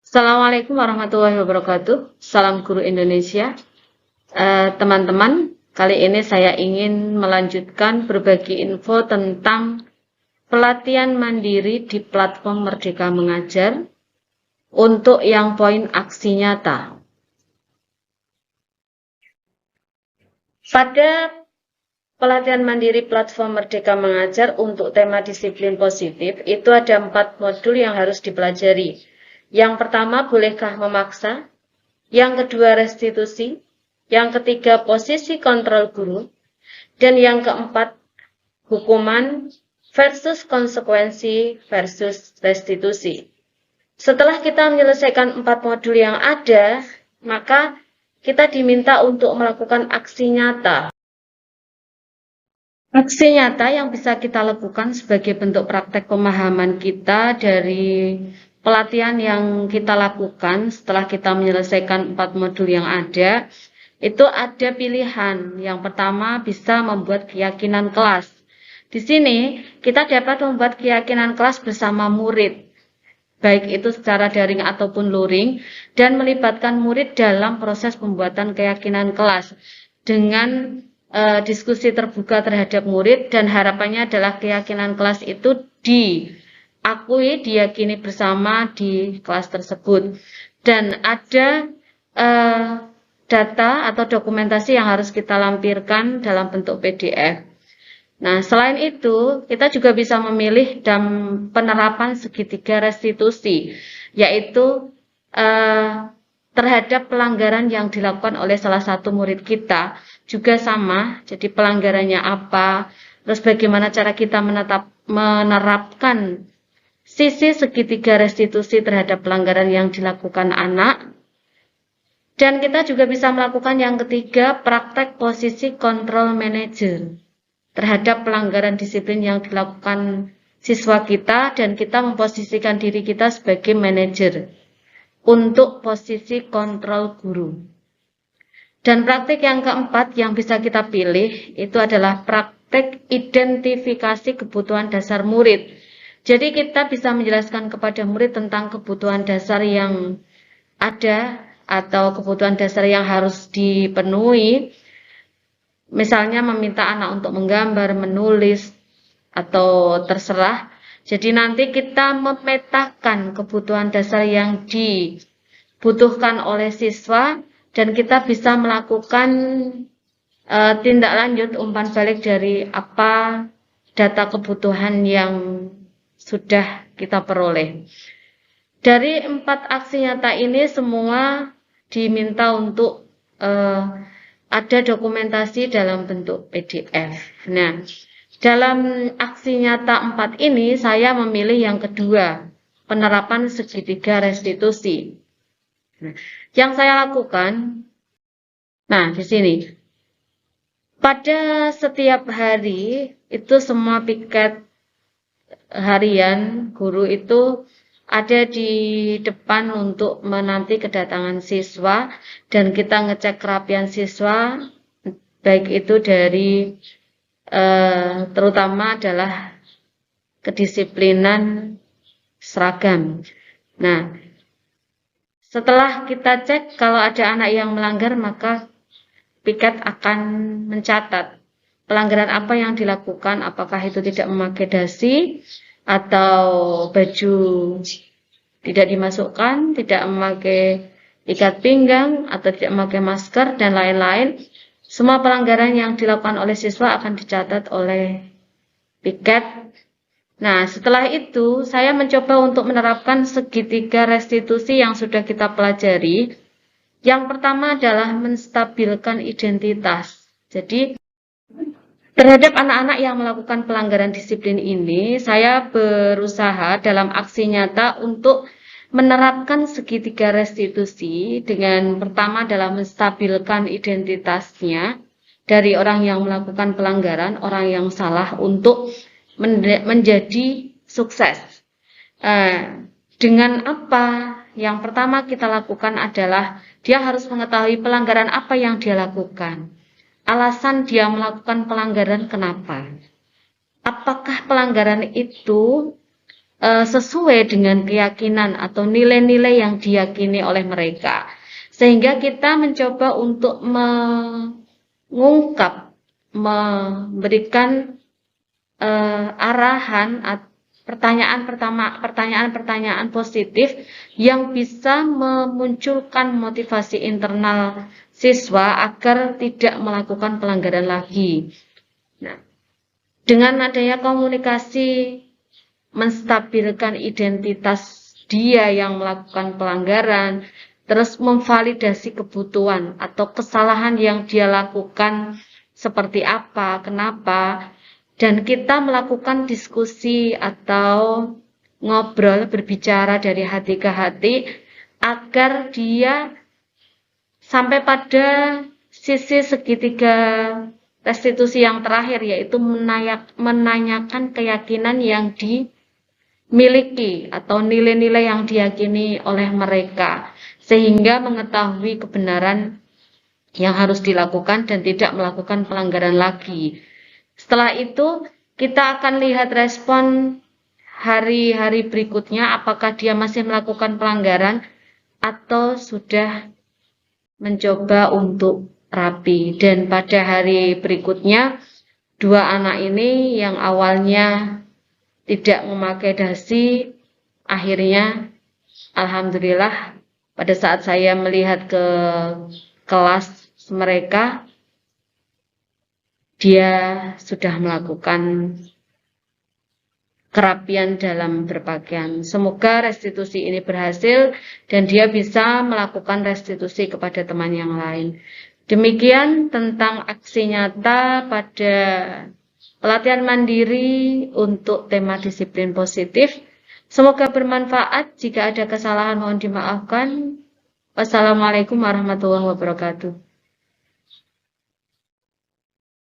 Assalamualaikum warahmatullahi wabarakatuh. Salam Guru Indonesia. Teman-teman, kali ini saya ingin melanjutkan berbagi info tentang pelatihan mandiri di platform Merdeka Mengajar untuk yang poin aksi nyata. Pada pelatihan mandiri platform Merdeka Mengajar untuk tema disiplin positif, itu ada 4 modul yang harus dipelajari. Yang pertama, bolehkah memaksa? Yang kedua, restitusi. Yang ketiga, posisi kontrol guru. Dan yang keempat, hukuman versus konsekuensi versus restitusi. Setelah kita menyelesaikan 4 modul yang ada, maka kita diminta untuk melakukan aksi nyata. Aksi nyata yang bisa kita lakukan sebagai bentuk praktek pemahaman kita dari pelatihan yang kita lakukan setelah kita menyelesaikan 4 modul yang ada, itu ada pilihan. Yang pertama, bisa membuat keyakinan kelas. Di sini, kita dapat membuat keyakinan kelas bersama murid, baik itu secara daring ataupun luring, dan melibatkan murid dalam proses pembuatan keyakinan kelas dengan diskusi terbuka terhadap murid, dan harapannya adalah keyakinan kelas itu diakui, diyakini bersama di kelas tersebut. Dan ada data atau dokumentasi yang harus kita lampirkan dalam bentuk PDF. Nah, selain itu, kita juga bisa memilih penerapan segitiga restitusi, yaitu terhadap pelanggaran yang dilakukan oleh salah satu murid kita juga sama. Jadi pelanggarannya apa, terus bagaimana cara kita menerapkan sisi segitiga restitusi terhadap pelanggaran yang dilakukan anak. Dan kita juga bisa melakukan yang ketiga, praktek posisi kontrol manager terhadap pelanggaran disiplin yang dilakukan siswa kita, dan kita memposisikan diri kita sebagai manajer untuk posisi kontrol guru. Dan praktik yang keempat yang bisa kita pilih itu adalah praktik identifikasi kebutuhan dasar murid. Jadi kita bisa menjelaskan kepada murid tentang kebutuhan dasar yang ada atau kebutuhan dasar yang harus dipenuhi. Misalnya meminta anak untuk menggambar, menulis, atau terserah. Jadi nanti kita memetakan kebutuhan dasar yang dibutuhkan oleh siswa, dan kita bisa melakukan tindak lanjut umpan balik dari apa data kebutuhan yang sudah kita peroleh. Dari 4 aksi nyata ini semua diminta untuk ada dokumentasi dalam bentuk PDF. Nah, dalam aksi nyata 4 ini saya memilih yang kedua, penerapan segitiga restitusi. Nah, yang saya lakukan, nah di sini, pada setiap hari itu semua piket harian guru itu ada di depan untuk menanti kedatangan siswa, dan kita ngecek kerapian siswa, baik itu dari terutama adalah kedisiplinan seragam. Nah, setelah kita cek kalau ada anak yang melanggar, maka piket akan mencatat pelanggaran apa yang dilakukan, apakah itu tidak memakai dasi, atau baju tidak dimasukkan, tidak memakai ikat pinggang, atau tidak memakai masker, dan lain-lain. Semua pelanggaran yang dilakukan oleh siswa akan dicatat oleh piket. Nah, setelah itu saya mencoba untuk menerapkan segitiga restitusi yang sudah kita pelajari. Yang pertama adalah menstabilkan identitas. Jadi, terhadap anak-anak yang melakukan pelanggaran disiplin ini, saya berusaha dalam aksi nyata untuk menerapkan segitiga restitusi dengan pertama adalah menstabilkan identitasnya dari orang yang melakukan pelanggaran, orang yang salah, untuk menjadi sukses. Dengan apa? Yang pertama kita lakukan adalah dia harus mengetahui pelanggaran apa yang dia lakukan. Alasan dia melakukan pelanggaran kenapa? Apakah pelanggaran itu sesuai dengan keyakinan atau nilai-nilai yang diyakini oleh mereka. Sehingga kita mencoba untuk mengungkap, memberikan arahan pertanyaan-pertanyaan positif yang bisa memunculkan motivasi internal siswa agar tidak melakukan pelanggaran lagi. Nah, dengan adanya komunikasi menstabilkan identitas dia yang melakukan pelanggaran, terus memvalidasi kebutuhan atau kesalahan yang dia lakukan seperti apa, kenapa, dan kita melakukan diskusi atau ngobrol, berbicara dari hati ke hati agar dia sampai pada sisi segitiga restitusi yang terakhir, yaitu menanyakan keyakinan yang dimiliki atau nilai-nilai yang diyakini oleh mereka, sehingga mengetahui kebenaran yang harus dilakukan dan tidak melakukan pelanggaran lagi. Setelah itu kita akan lihat respon hari-hari berikutnya, apakah dia masih melakukan pelanggaran atau sudah mencoba untuk rapi. Dan pada hari berikutnya, dua anak ini yang awalnya tidak memakai dasi, akhirnya alhamdulillah pada saat saya melihat ke kelas mereka, dia sudah melakukan kerapian dalam berpakaian. Semoga restitusi ini berhasil dan dia bisa melakukan restitusi kepada teman yang lain. Demikian tentang aksi nyata pada pelatihan mandiri untuk tema disiplin positif. Semoga bermanfaat. Jika ada kesalahan mohon dimaafkan. Wassalamualaikum warahmatullahi wabarakatuh.